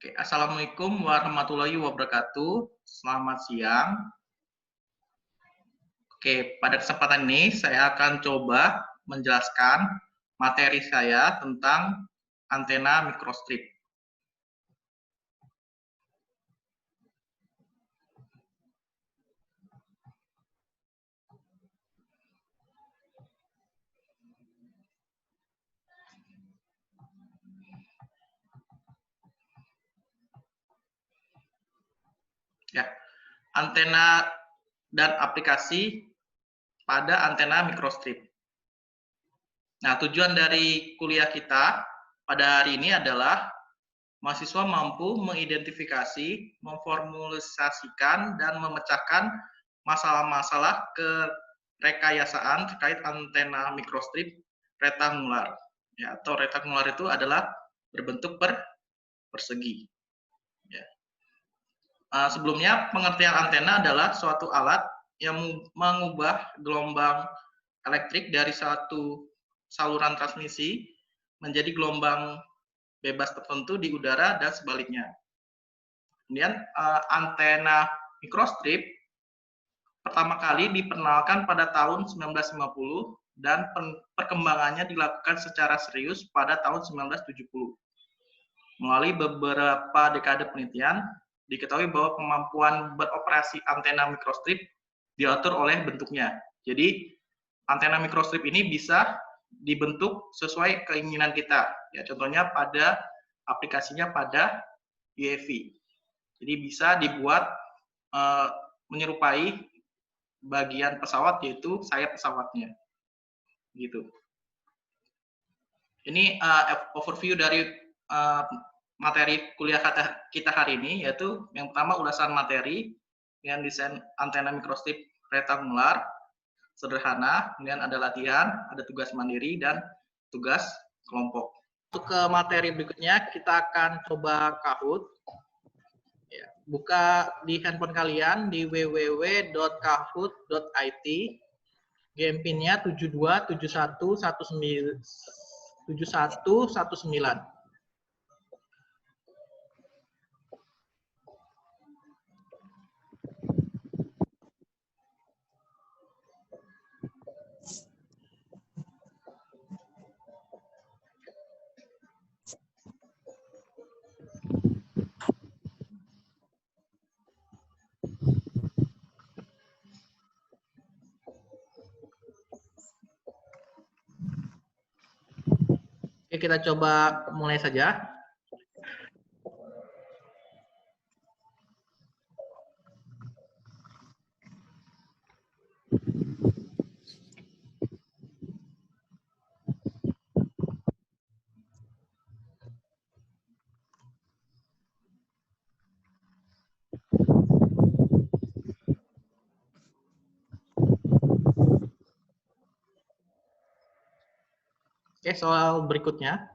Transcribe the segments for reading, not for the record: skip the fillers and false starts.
Oke, Assalamualaikum warahmatullahi wabarakatuh. Selamat siang. Oke, pada kesempatan ini saya akan coba menjelaskan materi saya tentang antena microstrip. Ya, antena dan aplikasi pada antena microstrip. Nah, tujuan dari kuliah kita pada hari ini adalah mahasiswa mampu mengidentifikasi, memformulasikan, dan memecahkan masalah-masalah kerekayasaan terkait antena microstrip rektangular. Ya, atau rektangular itu adalah berbentuk persegi. Ya. Sebelumnya, pengertian antena adalah suatu alat yang mengubah gelombang elektrik dari satu saluran transmisi menjadi gelombang bebas tertentu di udara dan sebaliknya. Kemudian antena microstrip pertama kali diperkenalkan pada tahun 1950 dan perkembangannya dilakukan secara serius pada tahun 1970. Melalui beberapa dekade penelitian, diketahui bahwa kemampuan beroperasi antena microstrip diatur oleh bentuknya. Jadi, antena microstrip ini bisa dibentuk sesuai keinginan kita. Ya, contohnya pada aplikasinya pada UAV. Jadi bisa dibuat menyerupai bagian pesawat, yaitu sayap pesawatnya. Gitu. Ini overview dari materi kuliah kita hari ini, yaitu yang pertama ulasan materi dengan desain antena microstrip rektangular sederhana, kemudian ada latihan, ada tugas mandiri, dan tugas kelompok. Untuk ke materi berikutnya, kita akan coba Kahoot. Ya, buka di handphone kalian di www.kahoot.it. Game pin-nya 727119. Oke, kita coba mulai saja. Oke, soal berikutnya.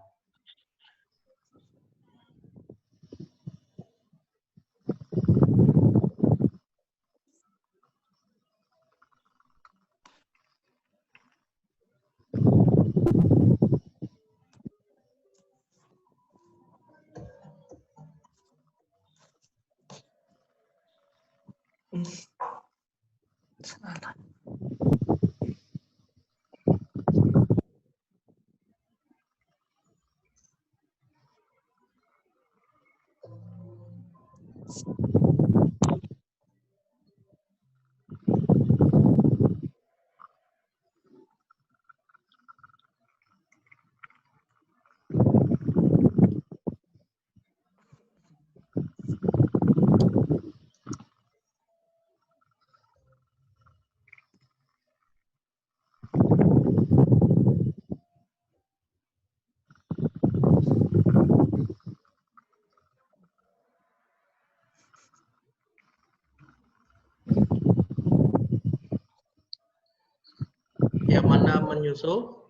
Yang mana menyusul?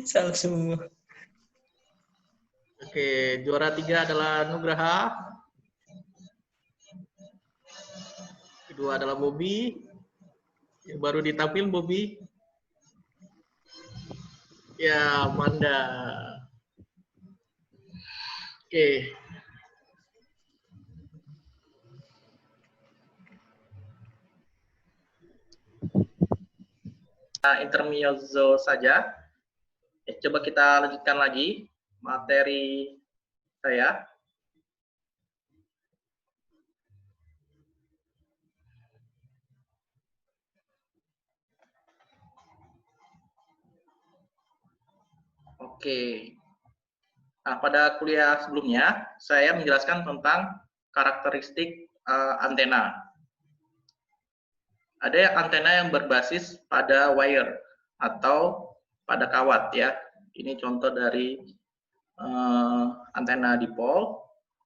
Salah semua. Oke, juara 3 adalah Nugraha. Kedua adalah Bobby. Yang baru ditampil Bobby. Ya, Amanda. Oke. Intermezzo saja. Coba kita lanjutkan lagi materi saya. Oke. Nah, pada kuliah sebelumnya, saya menjelaskan tentang karakteristik antena. Ada antena yang berbasis pada wire atau pada kawat ya. Ini contoh dari antena dipol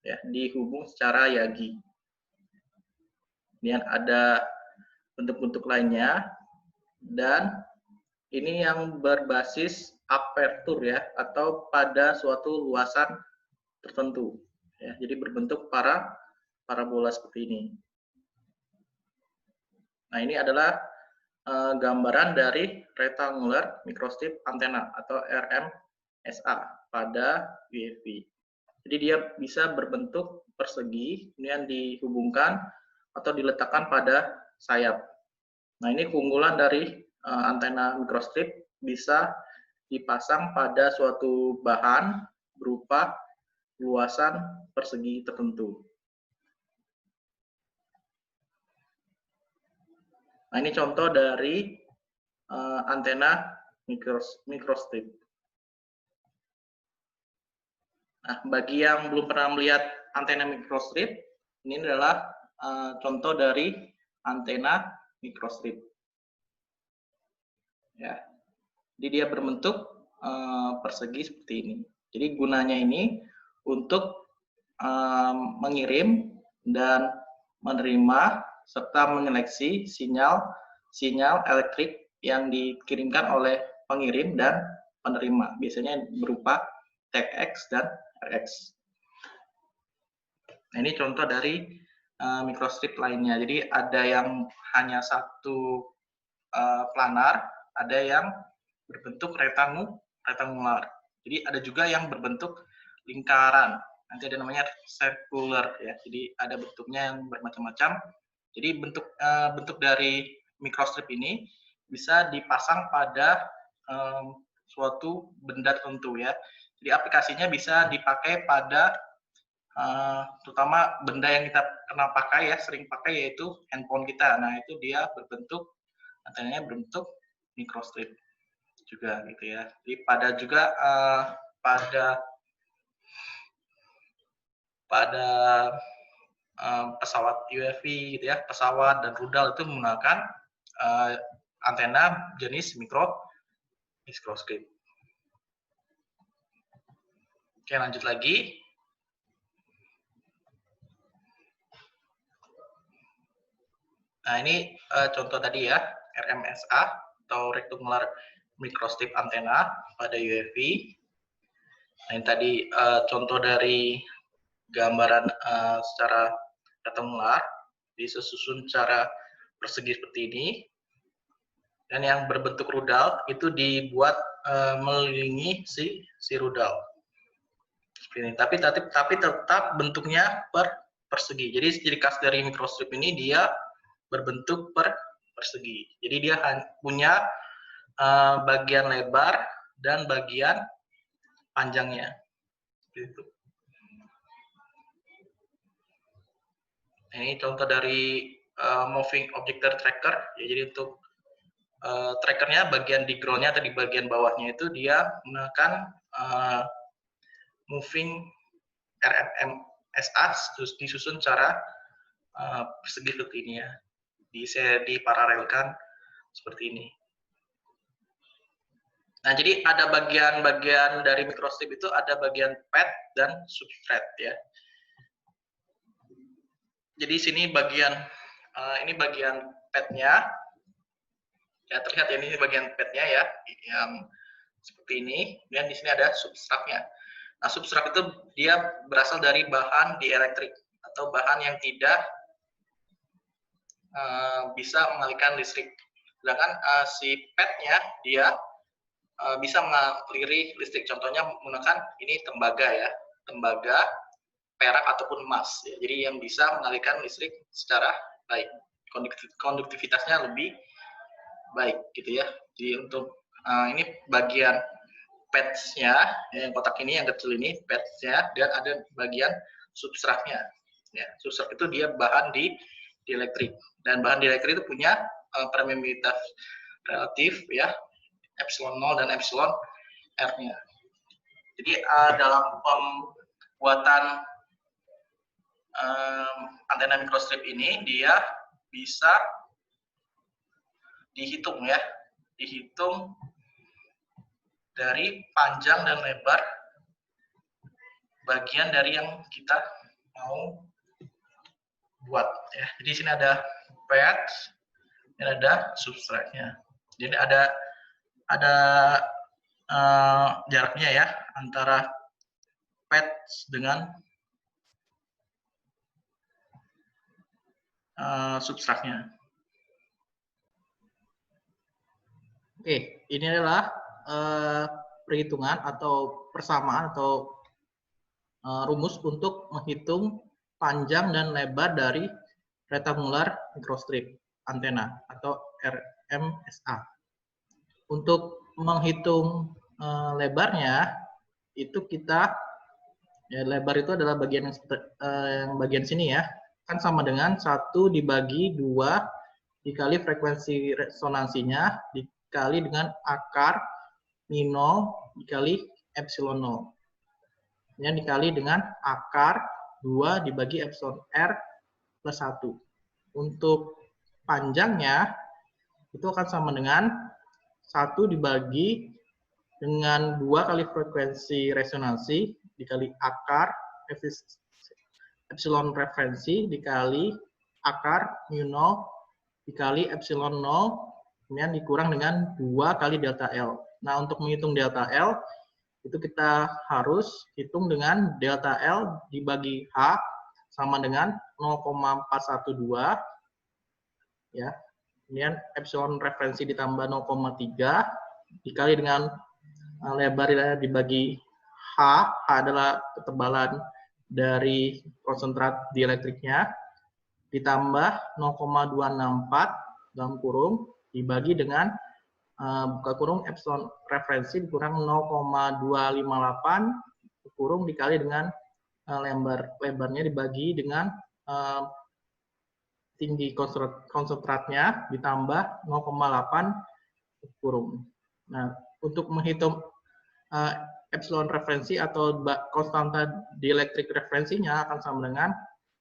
ya, dihubung secara yagi. Kemudian ada bentuk-bentuk lainnya, dan ini yang berbasis apertur ya, atau pada suatu luasan tertentu ya. Jadi berbentuk parabola seperti ini. Nah, ini adalah gambaran dari rectangular microstrip antena atau RMSA pada UAV. Jadi dia bisa berbentuk persegi, kemudian dihubungkan atau diletakkan pada sayap. Nah, ini keunggulan dari antena microstrip, bisa dipasang pada suatu bahan berupa luasan persegi tertentu. Nah, ini contoh dari antena microstrip. Nah, bagi yang belum pernah melihat antena microstrip, ini adalah contoh dari antena microstrip. Ya, jadi dia berbentuk persegi seperti ini. Jadi gunanya ini untuk mengirim dan menerima serta menyeleksi sinyal elektrik yang dikirimkan oleh pengirim dan penerima. Biasanya berupa TX dan RX. Nah, ini contoh dari microstrip lainnya. Jadi ada yang hanya satu planar, ada yang berbentuk rektangular. Jadi ada juga yang berbentuk lingkaran. Nanti ada namanya circular ya. Jadi ada bentuknya yang bermacam-macam. Jadi bentuk dari microstrip ini bisa dipasang pada suatu benda tertentu ya. Jadi aplikasinya bisa dipakai pada terutama benda yang kita pernah pakai ya, sering pakai, yaitu handphone kita. Nah, itu dia berbentuk, antenanya berbentuk microstrip juga gitu ya. Jadi pada juga pada pesawat UAV gitu ya, pesawat dan rudal itu menggunakan antena jenis microstrip. Oke, lanjut lagi. Nah, ini contoh tadi ya, RMSA atau rectangular microstrip antena pada UAV. Nah, ini tadi contoh dari gambaran secara rectangular, disusun secara persegi seperti ini. Dan yang berbentuk rudal itu dibuat mengelilingi si rudal. Seperti ini. Tapi tetap bentuknya persegi. Jadi ciri khas dari microstrip ini dia berbentuk persegi. Jadi dia punya bagian lebar dan bagian panjangnya. Gitu. Ini contoh dari moving object tracker. Ya, jadi untuk trackernya bagian di ground-nya atau di bagian bawahnya itu dia menggunakan moving RMSA disusun secara persegi seperti ini ya. Diparalelkan seperti ini. Nah, jadi ada bagian-bagian dari microstrip itu, ada bagian pad dan substrate ya. Jadi sini bagian ini bagian padnya. Ya, terlihat ya, ini bagian padnya ya, yang seperti ini. Dan di sini ada substratnya. Nah, substrat itu dia berasal dari bahan dielektrik atau bahan yang tidak bisa mengalirkan listrik. Sedangkan si PET-nya dia bisa mengaliri listrik. Contohnya menggunakan ini tembaga ya, tembaga, perak ataupun emas. Ya. Jadi yang bisa mengalirkan listrik secara baik, konduktivitasnya lebih baik gitu ya. Jadi untuk ini bagian pads-nya, yang kotak ini, yang kecil ini pads-nya, dan ada bagian substratnya. Ya, substrat itu dia bahan di elektrik, dan bahan di elektrik itu punya permeabilitas relatif ya, epsilon 0 dan epsilon R-nya. Jadi dalam pembuatan antena microstrip ini dia bisa dihitung ya, dihitung dari panjang dan lebar bagian dari yang kita mau buat ya. Jadi di sini ada pads dan ada substratnya. Jadi ada jaraknya ya antara pads dengan substratnya. Oke, ini adalah perhitungan atau persamaan atau rumus untuk menghitung panjang dan lebar dari rectangular microstrip antena atau RMSA. Untuk menghitung lebarnya itu kita ya, lebar itu adalah bagian yang bagian sini ya, kan sama dengan 1 dibagi 2 dikali frekuensi resonansinya dikali dengan akar min0 dikali epsilon 0. Ini dikali dengan akar 2 dibagi epsilon R plus 1. Untuk panjangnya itu akan sama dengan 1 dibagi dengan 2 kali frekuensi resonansi dikali akar epsilon referensi dikali akar mu0 dikali epsilon 0 kemudian dikurang dengan 2 kali delta L. Nah, untuk menghitung delta L itu kita harus hitung dengan delta L dibagi H sama dengan 0,412 ya. Kemudian epsilon referensi ditambah 0,3 dikali dengan lebar dibagi H adalah ketebalan dari konsentrat dielektriknya ditambah 0,264 dalam kurung dibagi dengan buka kurung epsilon referensi dikurang 0,258 kurung dikali dengan lebarnya dibagi dengan tinggi konsentratnya ditambah 0,8 kurung. Nah, untuk menghitung epsilon referensi atau konstanta dielektrik referensinya akan sama dengan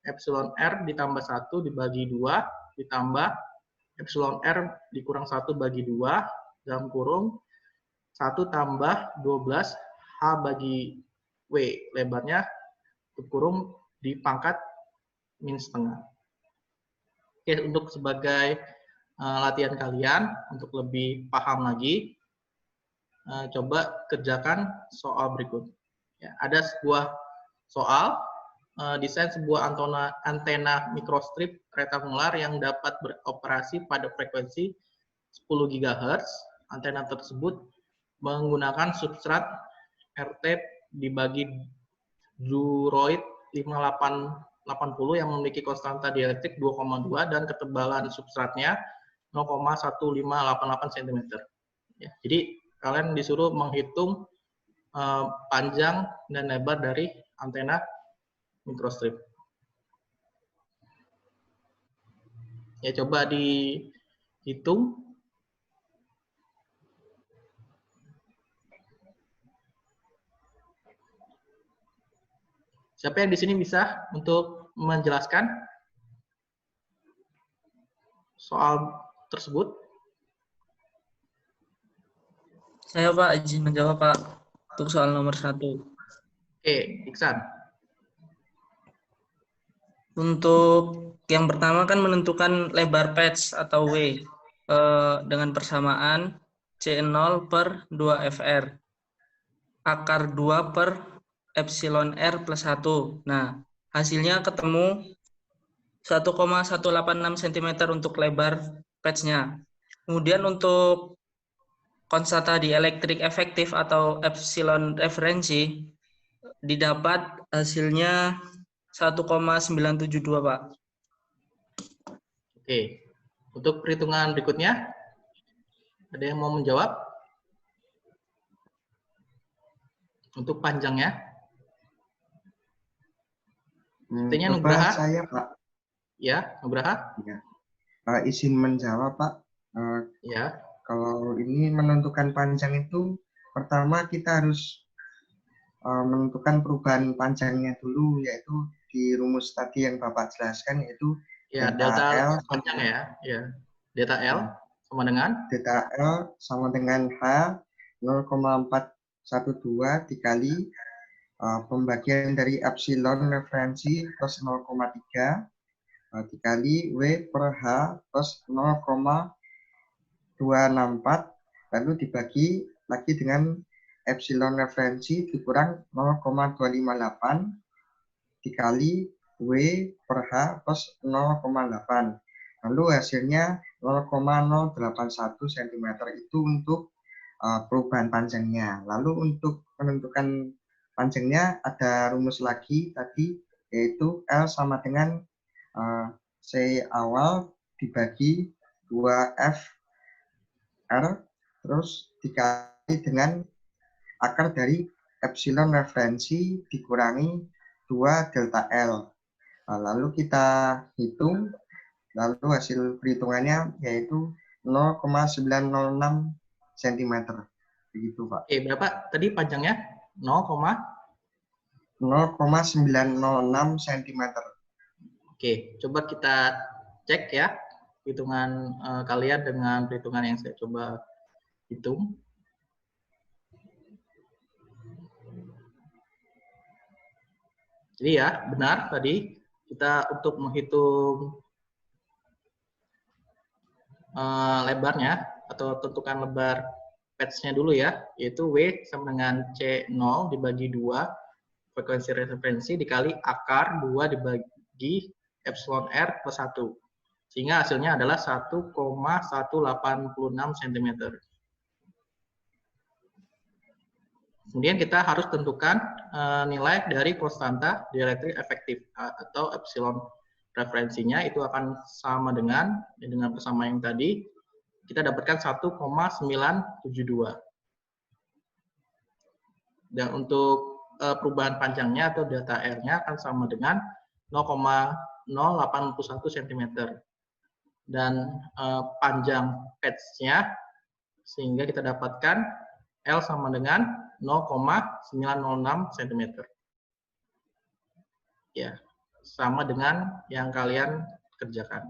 epsilon R ditambah 1 dibagi 2 ditambah epsilon R dikurang 1 bagi 2 dalam kurung 1 tambah 12 H bagi W lebarnya kurung dipangkat min setengah. Oke, untuk sebagai latihan kalian untuk lebih paham lagi, coba kerjakan soal berikut. Ya, ada sebuah soal desain sebuah antena microstrip rektangular yang dapat beroperasi pada frekuensi 10 GHz. Antena tersebut menggunakan substrat RT dibagi duroid 5880 yang memiliki konstanta dielektrik 2,2 dan ketebalan substratnya 0,1588 cm. Ya, jadi kalian disuruh menghitung panjang dan lebar dari antena microstrip. Ya, coba dihitung. Siapa yang di sini bisa untuk menjelaskan soal tersebut? Saya Pak, izin menjawab Pak untuk soal nomor 1. Oke, Iksan. Untuk yang pertama kan menentukan lebar patch atau W dengan persamaan C0 per 2 FR. Akar 2 per epsilon R plus 1. Nah, hasilnya ketemu 1,186 cm untuk lebar patch-nya. Kemudian untuk konstanta dieelektrik efektif atau epsilon referensi didapat hasilnya 1,972, Pak. Oke. Untuk perhitungan berikutnya, ada yang mau menjawab? Untuk panjangnya? Sepertinya Coba Nugraha. saya, Pak. Ya, Nugraha. Ya. Izin menjawab, Pak. Ya. Kalau ini menentukan panjang itu, pertama kita harus menentukan perubahan panjangnya dulu, yaitu di rumus tadi yang Bapak jelaskan, yaitu Ya, delta L panjang ya. Ya. Delta L sama dengan? Delta L sama dengan H 0,412 dikali pembagian dari epsilon referensi plus 0,3 dikali W per H plus 0,264 lalu dibagi lagi dengan epsilon referensi dikurang 0,258 dikali W per H plus 0,8. Lalu hasilnya 0,081 cm itu untuk perubahan panjangnya. Lalu untuk menentukan panjangnya ada rumus lagi tadi, yaitu L sama dengan C awal dibagi 2F R terus dikali dengan akar dari epsilon referensi dikurangi 2 delta L. Lalu kita hitung, lalu hasil perhitungannya yaitu 0,906 cm. Begitu, Pak. Oke, berapa tadi panjangnya? 0,906 cm. Oke, coba kita cek ya hitungan kalian dengan perhitungan yang saya coba hitung. Jadi ya, benar tadi kita untuk menghitung lebarnya atau tentukan lebar patch-nya dulu ya, yaitu W sama dengan C0 dibagi 2 frekuensi referensi dikali akar 2 dibagi epsilon R plus 1. Sehingga hasilnya adalah 1,186 cm. Kemudian kita harus tentukan nilai dari konstanta dieelektrik efektif atau epsilon referensinya itu akan sama dengan persamaan yang tadi kita dapatkan 1,972. Dan untuk perubahan panjangnya atau delta R-nya akan sama dengan 0,081 cm. Dan panjang patch-nya sehingga kita dapatkan L sama dengan 0,906 cm. Ya, sama dengan yang kalian kerjakan.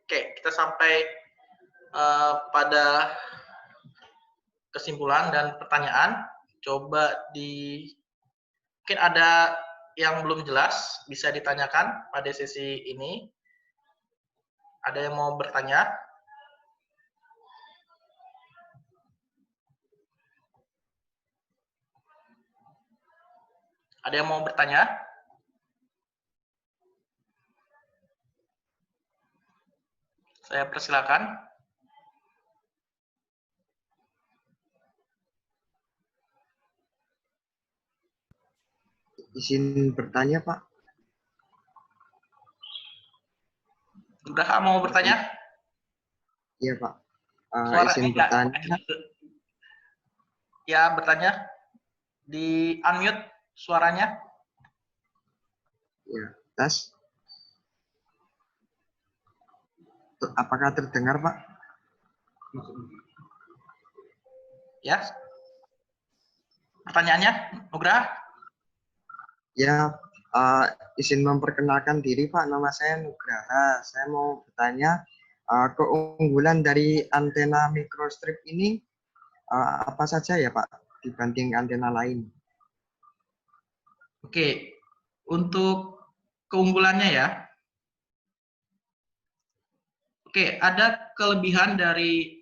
Oke, kita sampai pada kesimpulan dan pertanyaan. Coba mungkin ada yang belum jelas, bisa ditanyakan pada sesi ini. Ada yang mau bertanya? Ada yang mau bertanya? Saya persilakan. Izin bertanya, Pak. Nugraha mau bertanya? Iya, Pak. Suaranya Izin bertanya. Ya, bertanya. Di unmute suaranya. Ya, tes. Apakah terdengar, Pak? Ya. Pertanyaannya, Nugraha? Ya, izin memperkenalkan diri, Pak. Nama saya Nugraha. Saya mau bertanya, keunggulan dari antena microstrip ini apa saja ya, Pak, dibanding antena lain? Oke, untuk keunggulannya ya. Oke, ada kelebihan dari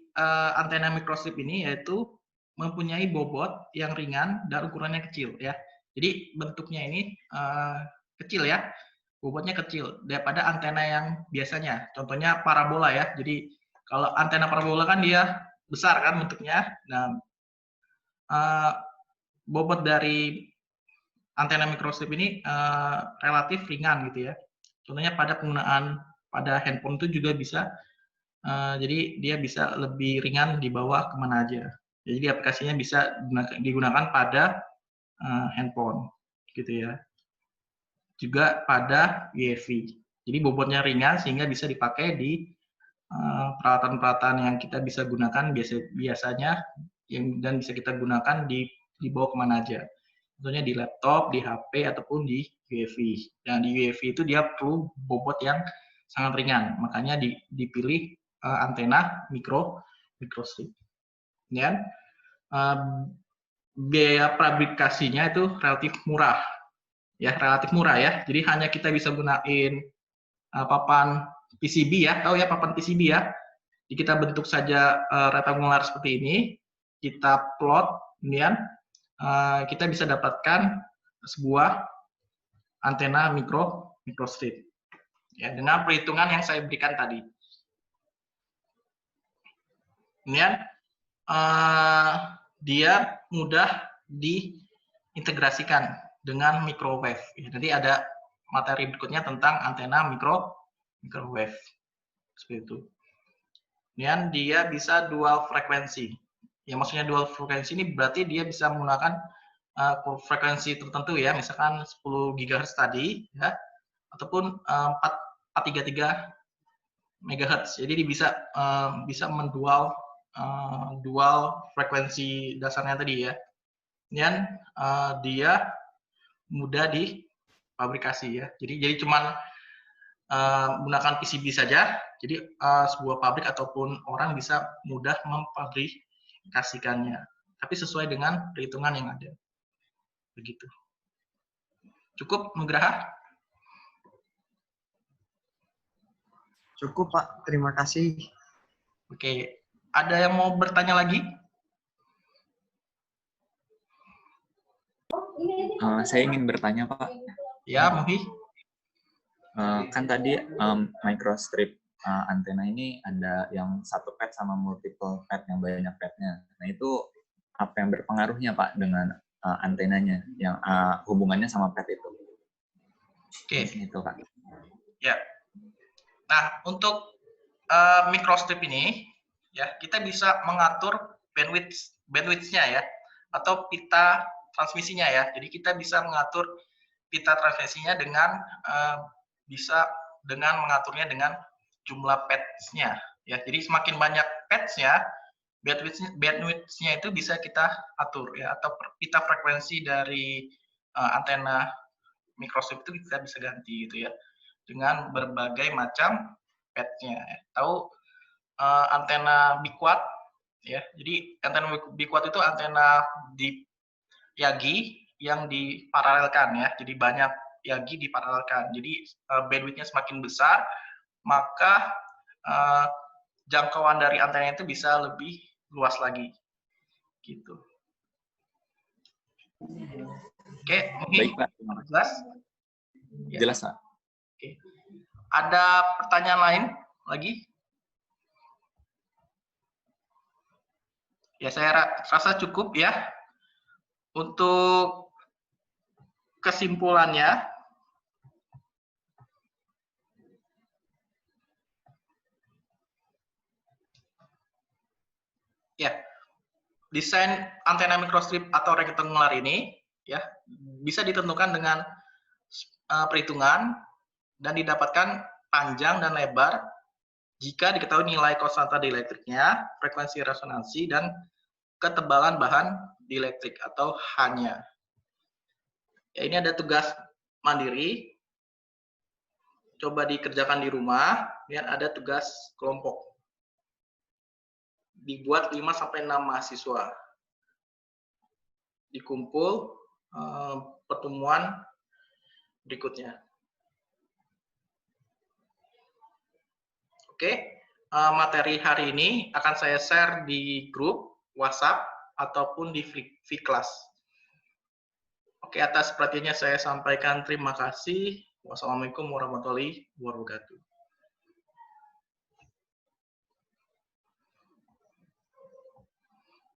antena microstrip ini yaitu mempunyai bobot yang ringan dan ukurannya kecil ya. Jadi bentuknya ini kecil ya. bobotnya kecil daripada antena yang biasanya. Contohnya parabola ya. Jadi kalau antena parabola kan dia besar kan bentuknya. Nah, bobot dari antena microstrip ini relatif ringan gitu ya. Contohnya pada penggunaan pada handphone itu juga bisa. Jadi dia bisa lebih ringan dibawa kemana aja. Jadi aplikasinya bisa digunakan pada handphone gitu ya. Juga pada UEFI. Jadi bobotnya ringan sehingga bisa dipakai di peralatan-peralatan yang kita bisa gunakan biasanya dan bisa kita gunakan dibawa kemana aja. Contohnya di laptop, di HP, ataupun di UEFI. Dan di UEFI itu dia perlu bobot yang sangat ringan, makanya dipilih antena microstrip. Dan biaya fabrikasinya itu relatif murah, ya Jadi hanya kita bisa gunain papan PCB ya, tahu ya papan PCB ya. Jadi kita bentuk saja rektangular seperti ini, kita plot, kemudian kita bisa dapatkan sebuah antena microstrip ya dengan perhitungan yang saya berikan tadi. Kemudian dia mudah diintegrasikan dengan microwave. Jadi ada materi berikutnya tentang antena microwave seperti itu. Kemudian dia bisa dual frekuensi. Ya maksudnya dual frekuensi ini berarti dia bisa menggunakan frekuensi tertentu ya, misalkan 10 GHz tadi ya, ataupun 433 MHz. Jadi dia bisa mendual dual frekuensi dasarnya tadi ya. Dan dia mudah difabrikasi ya. Jadi cuman menggunakan PCB saja. Jadi sebuah pabrik ataupun orang bisa mudah memfabrikasikannya. Tapi sesuai dengan perhitungan yang ada. Begitu. Cukup, Nugraha? Cukup, Pak. Terima kasih. Oke. Ada yang mau bertanya lagi? Saya ingin bertanya, Pak. Ya, Muhi. Kan tadi microstrip antena ini ada yang satu pad sama multiple pad, yang banyak padnya. Nah, itu apa yang berpengaruhnya, Pak, dengan antenanya, yang hubungannya sama pad itu? Oke. Itu, Pak. Ya. Nah, untuk microstrip ini, ya kita bisa mengatur bandwidth-nya ya, atau pita transmisinya ya. Jadi kita bisa mengatur pita transmisinya dengan mengaturnya dengan jumlah pads-nya ya. Jadi semakin banyak pads-nya, bandwidth-nya itu bisa kita atur ya, atau pita frekuensi dari antena microstrip itu kita bisa ganti gitu ya, dengan berbagai macam pads-nya. Tahu antena biquat ya. Jadi antena biquat itu antena di yagi yang diparalelkan ya. Jadi banyak yagi diparalelkan. Jadi bandwidth-nya semakin besar, maka jangkauan dari antena itu bisa lebih luas lagi. Gitu. Oke, Baik, Pak. Jelas? Ya. Jelas, Pak. Oke. Ada pertanyaan lain lagi? Ya, saya rasa cukup ya. Untuk kesimpulannya, ya, desain antena microstrip atau rektangular ini ya bisa ditentukan dengan perhitungan dan didapatkan panjang dan lebar jika diketahui nilai konstanta dielektriknya, frekuensi resonansi, dan ketebalan bahan dielektrik atau H-nya. Ya, ini ada tugas mandiri. Coba dikerjakan di rumah, dan ada tugas kelompok. Dibuat 5-6 mahasiswa. Dikumpul pertemuan berikutnya. Oke, materi hari ini akan saya share di grup WhatsApp ataupun di Vclass. Oke, atas perhatiannya saya sampaikan terima kasih. Wassalamualaikum warahmatullahi wabarakatuh.